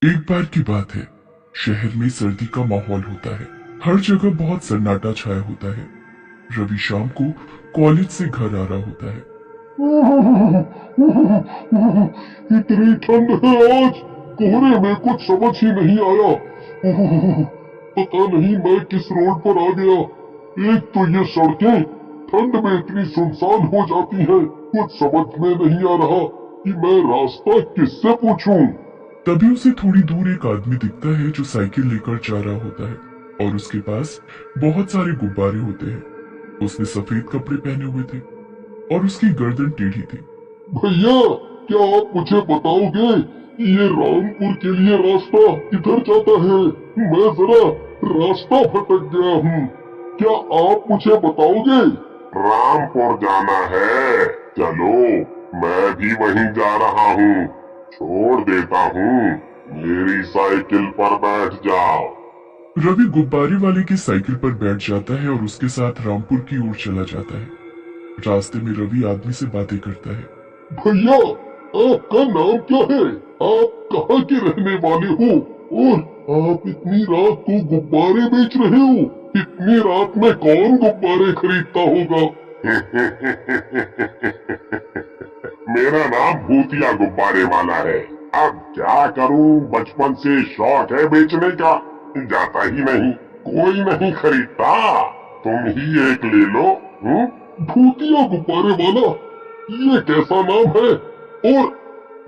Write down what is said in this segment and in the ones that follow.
एक बार की बात है। शहर में सर्दी का माहौल होता है। हर जगह बहुत सन्नाटा छाया होता है। रवि शाम को कॉलेज से घर आ रहा होता है। इतनी ठंड है आज। कोहरे में कुछ समझ ही नहीं आया। पता नहीं मैं किस रोड पर आ गया। एक तो ये सड़कें ठंड में इतनी सुनसान हो जाती हैं, कुछ समझ में नहीं आ रहा कि मैं रास्ता किससे पूछूं। तभी उसे थोड़ी दूर एक आदमी दिखता है जो साइकिल लेकर जा रहा होता है और उसके पास बहुत सारे गुब्बारे होते हैं। उसने सफेद कपड़े पहने हुए थे और उसकी गर्दन टेढ़ी थी। भैया, क्या आप मुझे बताओगे ये रामपुर के लिए रास्ता किधर जाता है? मैं जरा रास्ता भटक गया हूँ। क्या आप मुझे बताओगे? रामपुर जाना है, चलो मैं भी वहीं जा रहा हूँ। छोड़ देता हूँ, मेरी साइकिल पर बैठ जाओ। रवि गुब्बारे वाले की साइकिल पर बैठ जाता है और उसके साथ रामपुर की ओर चला जाता है। रास्ते में रवि आदमी से बातें करता है। भैया, आपका नाम क्या है? आप कहाँ के रहने वाले हो? और आप इतनी रात को गुब्बारे बेच रहे हो? इतनी रात में कौन गुब्बारे खरीदता होगा? मेरा नाम भूतिया गुब्बारे वाला है। अब क्या करूं, बचपन से शौक है बेचने का, जाता ही नहीं, कोई नहीं खरीदता। तुम ही एक ले लो। भूतिया गुब्बारे वाला, ये कैसा नाम है? और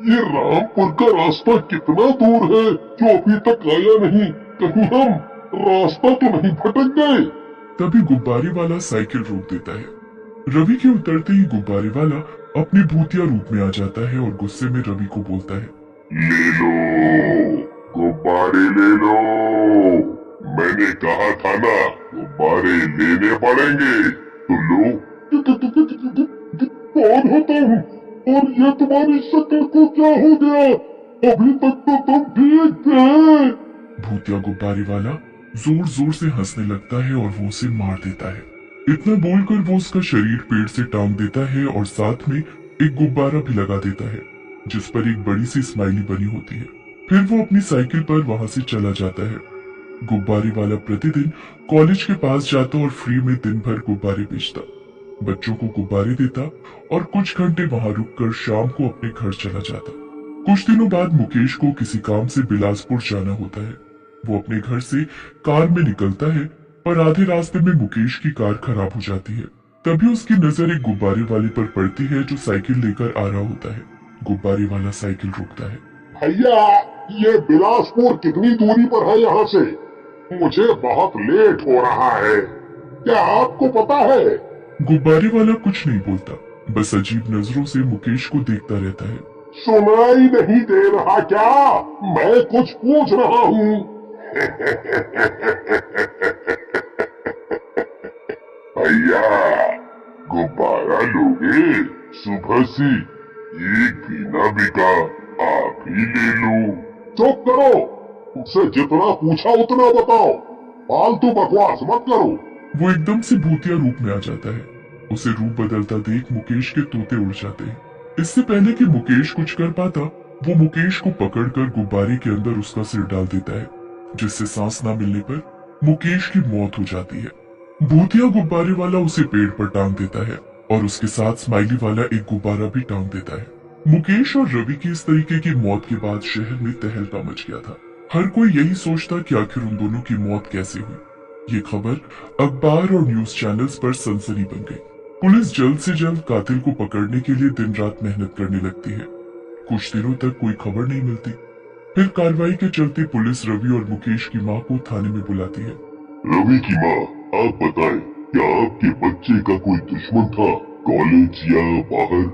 ये रामपुर का रास्ता कितना दूर है जो अभी तक आया नहीं? कहीं हम रास्ता तो नहीं भटक गए? तभी गुब्बारे वाला साइकिल रोक देता है। रवि के उतरते ही गुब्बारे वाला अपने भूतिया रूप में आ जाता है और गुस्से में रवि को बोलता है, ले लो, गुब्बारे ले लो। मैंने कहा था ना, गुब्बारे लेने पड़ेंगे तो लो। कौन हो तुम? और ये तुम्हारी शक्ल को क्या हो गया? अभी तक तो तुम ठीक थे। भूतिया गुब्बारे वाला जोर जोर से हंसने लगता है और वो उसे मार देता है। इतना बोलकर वो उसका शरीर पेड़ से टांग देता है और साथ में एक गुब्बारा भी लगा देता है जिस पर एक बड़ी सी स्माइली बनी होती है। फिर वो अपनी साइकिल पर वहां से चला जाता है। गुब्बारे वाला प्रतिदिन कॉलेज के पास जाता और फ्री में दिन भर गुब्बारे बेचता, बच्चों को गुब्बारे देता और कुछ घंटे वहां रुककर शाम को अपने घर चला जाता। कुछ दिनों बाद मुकेश को किसी काम से बिलासपुर जाना होता है। वो अपने घर से कार में निकलता है पर आधे रास्ते में मुकेश की कार खराब हो जाती है। तभी उसकी नजर एक गुब्बारे वाले पर पड़ती है जो साइकिल लेकर आ रहा होता है। गुब्बारे वाला साइकिल रोकता है। भैया, ये बिलासपुर कितनी दूरी पर है यहाँ से? मुझे बहुत लेट हो रहा है, क्या आपको पता है? गुब्बारे वाला कुछ नहीं बोलता, बस अजीब नजरों से मुकेश को देखता रहता है। सुनाई नहीं दे रहा क्या? मैं कुछ पूछ रहा हूँ। भैया, गुब्बारा लोगे? सुबह से एक भी ना बिका, आप ही ले लो। चुप करो, मुझसे जितना पूछा उतना बताओ, फालतू बकवास मत करो। वो एकदम से भूतिया रूप में आ जाता है। उसे रूप बदलता देख मुकेश के तोते उड़ जाते हैं। इससे पहले कि मुकेश कुछ कर पाता, वो मुकेश को पकड़कर गुब्बारे के अंदर उसका सिर डाल देता है जिससे सांस ना मिलने पर मुकेश की मौत हो जाती है। भूतिया गुब्बारे वाला उसे पेड़ पर टांग देता है और उसके साथ स्माइली वाला एक गुब्बारा भी टांग देता है। मुकेश और रवि की इस तरीके की मौत के बाद शहर में तहलका मच गया था। हर कोई यही सोचता कि आखिर उन दोनों की मौत कैसे हुई। ये खबर अखबार और न्यूज चैनल्स पर सनसनी बन गई। पुलिस जल्द से जल्द कातिल को पकड़ने के लिए दिन रात मेहनत करने लगती है। कुछ दिनों तक कोई खबर नहीं मिलती। फिर कार्रवाई के चलते पुलिस रवि और मुकेश की मां को थाने में बुलाती है। रवि की माँ, आप बताएं, क्या आपके बच्चे का कोई दुश्मन था, कॉलेज या बाहर?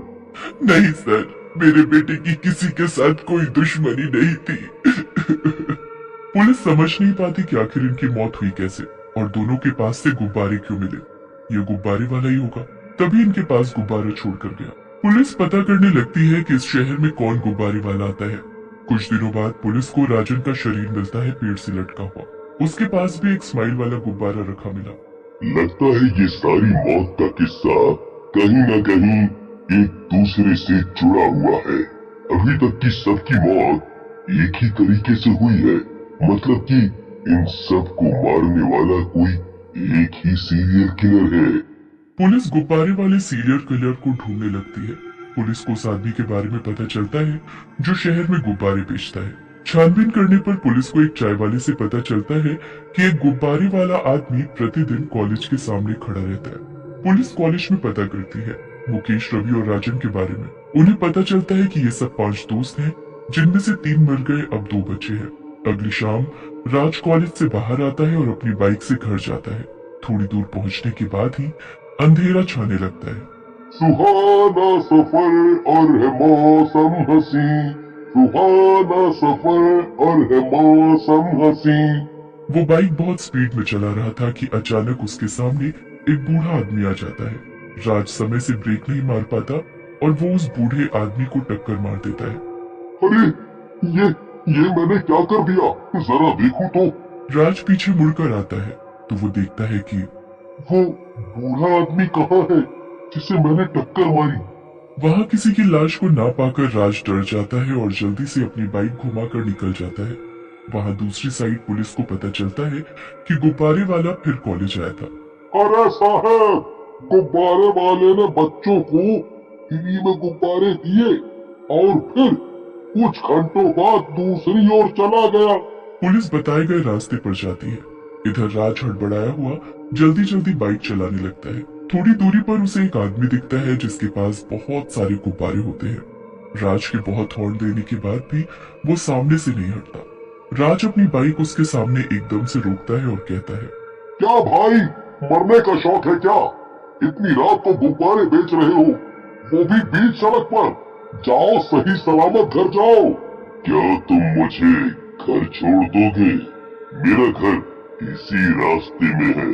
नहीं सर, मेरे बेटे की किसी के साथ कोई दुश्मनी नहीं थी। पुलिस समझ नहीं पाती कि आखिर इनकी मौत हुई कैसे और दोनों के पास से गुब्बारे क्यों मिले। ये गुब्बारे वाला ही होगा, तभी इनके पास गुब्बारा छोड़कर गया। पुलिस पता करने लगती है कि इस शहर में कौन गुब्बारे वाला आता है। कुछ दिनों बाद पुलिस को राजन का शरीर मिलता है पेड़ से लटका हुआ। उसके पास भी एक स्माइल वाला गुब्बारा रखा मिला। लगता है ये सारी मौत का किस्सा कहीं न कहीं एक दूसरे से जुड़ा हुआ है। अभी तक की सबकी मौत एक ही तरीके से हुई है। मतलब कि इन सब को मारने वाला कोई एक ही सीरियल किलर है। पुलिस गुब्बारे वाले सीरियल किलर को ढूंढने लगती है। पुलिस को उस आदमी के बारे में पता चलता है जो शहर में गुब्बारे बेचता है। छानबीन करने पर पुलिस को एक चाय वाले से पता चलता है कि एक गुब्बारे वाला आदमी प्रतिदिन कॉलेज के सामने खड़ा रहता है। पुलिस कॉलेज में पता करती है मुकेश, रवि और राजन के बारे में। उन्हें पता चलता है कि ये सब 5 दोस्त हैं, जिनमें से 3 मर गए, अब 2 बचे हैं। अगली शाम राज कॉलेज से बाहर आता है और अपनी बाइक से घर जाता है। थोड़ी दूर पहुंचने के बाद ही अंधेरा छाने लगता है। सुहाना सफर और है मौसम हसी, सुहाना सफर और है मौसम हसी। वो बाइक बहुत स्पीड में चला रहा था कि अचानक उसके सामने एक बूढ़ा आदमी आ जाता है। राज समय से ब्रेक नहीं मार पाता और वो उस बूढ़े आदमी को टक्कर मार देता है। अरे ये मैंने क्या कर दिया, जरा देखो तो। राज पीछे मुड़कर आता है तो वो देखता है कि वो बूढ़ा आदमी कहाँ है जिसे मैंने टक्कर मारी। वहां किसी की लाश को ना पाकर राज डर जाता है और जल्दी से अपनी बाइक घुमाकर निकल जाता है। वहां दूसरी साइड पुलिस को पता चलता है कि गुब्बारे वाला फिर कॉलेज आया था। अरे साहब, गुब्बारे वाले ने बच्चों को फ्री में गुब्बारे दिए और फिर कुछ घंटों बाद दूसरी ओर चला गया। पुलिस बताए गए रास्ते पर जाती है। इधर राज हड़बड़ाया हुआ जल्दी जल्दी बाइक चलाने लगता है। थोड़ी दूरी पर उसे एक आदमी दिखता है जिसके पास बहुत सारे गुब्बारे होते हैं। राज के बहुत हॉर्न देने के बाद भी वो सामने से नहीं हटता। राज अपनी बाइक उसके सामने एकदम से रोकता है और कहता है, क्या भाई, मरने का शौक है क्या? इतनी रात को गुब्बारे बेच रहे हो, वो भी बीच सड़क पर? जाओ, सही सलामत घर जाओ। क्या तुम मुझे घर छोड़ दोगे? मेरा घर इसी रास्ते में है।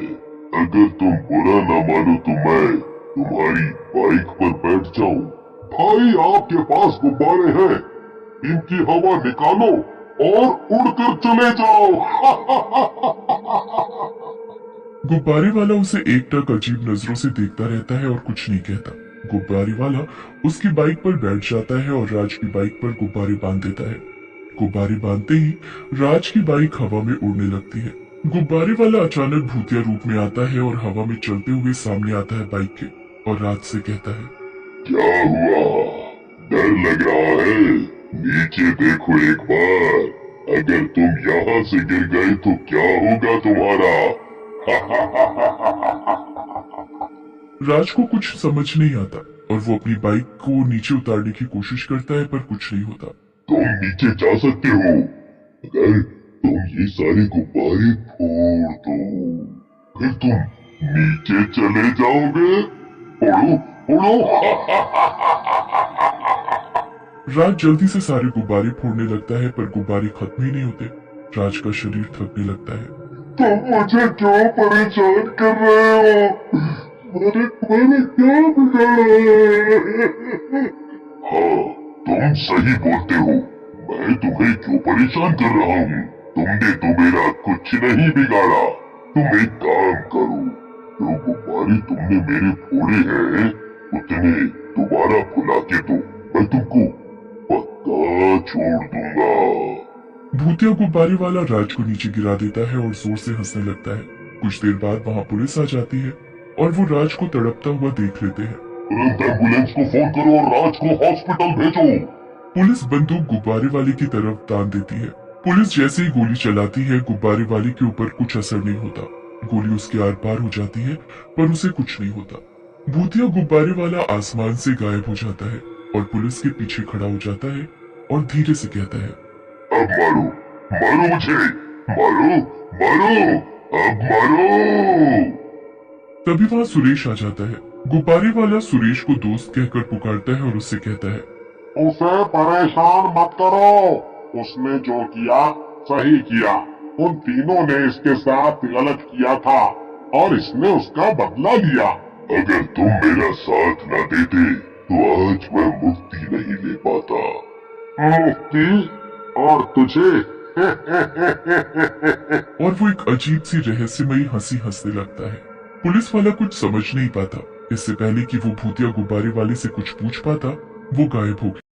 अगर तुम बुरा ना मानो तो मैं तुम्हारी बाइक पर बैठ जाऊं। भाई, आपके पास गुब्बारे हैं, इनकी हवा निकालो और उड़कर चले जाओ। गुब्बारे वाला उसे एकटक अजीब नजरों से देखता रहता है और कुछ नहीं कहता। गुब्बारे वाला उसकी बाइक पर बैठ जाता है और राज की बाइक पर गुब्बारे बांध देता है। गुब्बारे बांधते ही राज की बाइक हवा में उड़ने लगती है। गुब्बारे वाला अचानक भूतिया रूप में आता है और हवा में चलते हुए सामने आता है बाइक के और राज से कहता है, क्या हुआ? डर लग रहा है? नीचे देखो एक बार। अगर तुम यहाँ से गिर गए तो क्या होगा तुम्हारा? राज को कुछ समझ नहीं आता और वो अपनी बाइक को नीचे उतारने की कोशिश करता है पर कुछ नहीं होता। तुम नीचे जा सकते हो अगर तुम ये सारे गुब्बारे फोड़ दो, फिर तुम नीचे चले जाओगे। उड़ो उड़ो। राज जल्दी से सारे गुब्बारे फोड़ने लगता है पर गुब्बारे खत्म ही नहीं होते। राज का शरीर थकने लगता है। तुम मुझे क्यों परेशान कर रहे हो? मैंने क्या बिगाड़ा? हाँ, तुम सही बोलते हो। मैं तुम्हें क्यों परेशान कर रहा हूँ? तुमने तो मेरा कुछ नहीं बिगाड़ा। तुम एक काम करो, जो गुब्बारे तुमने मेरे फोड़े हैं उतने दोबारा फुला के दो, मैं तुमको पक्का छोड़ दूंगा। भूतिया गुब्बारे वाला राज को नीचे गिरा देता है और जोर से हंसने लगता है। कुछ देर बाद वहाँ पुलिस आ जाती है और वो राज को तड़पता हुआ देख लेते हैं। तुरंत एम्बुलेंस को फोन करो और राज को हॉस्पिटल भेजो। पुलिस बंदूक गुब्बारे वाले की तरफ तान देती है। पुलिस जैसे ही गोली चलाती है गुब्बारे वाले के ऊपर कुछ असर नहीं होता। गोली उसके आर पार हो जाती है पर उसे कुछ नहीं होता। भूतिया गुब्बारे वाला आसमान से गायब हो जाता है और पुलिस के पीछे खड़ा हो जाता है और धीरे से कहता है, अब मारो, मारो मुझे, मारो, मारो, अब मारो। तभी वहाँ सुरेश आ जाता है। गुब्बारे वाला सुरेश को दोस्त कहकर पुकारता है और उससे कहता है, उसे परेशान मत करो, उसने जो किया सही किया। उन तीनों ने इसके साथ गलत किया था और इसने उसका बदला लिया। अगर तुम मेरा साथ न देते तो आज मैं मुक्ति नहीं ले पाता। मुक्ति? और तुझे? और वो एक अजीब सी रहस्यमयी हंसी हंसने लगता है। पुलिस वाला कुछ समझ नहीं पाता। इससे पहले कि वो भूतिया गुब्बारे वाले से कुछ पूछ पाता वो गायब हो गया।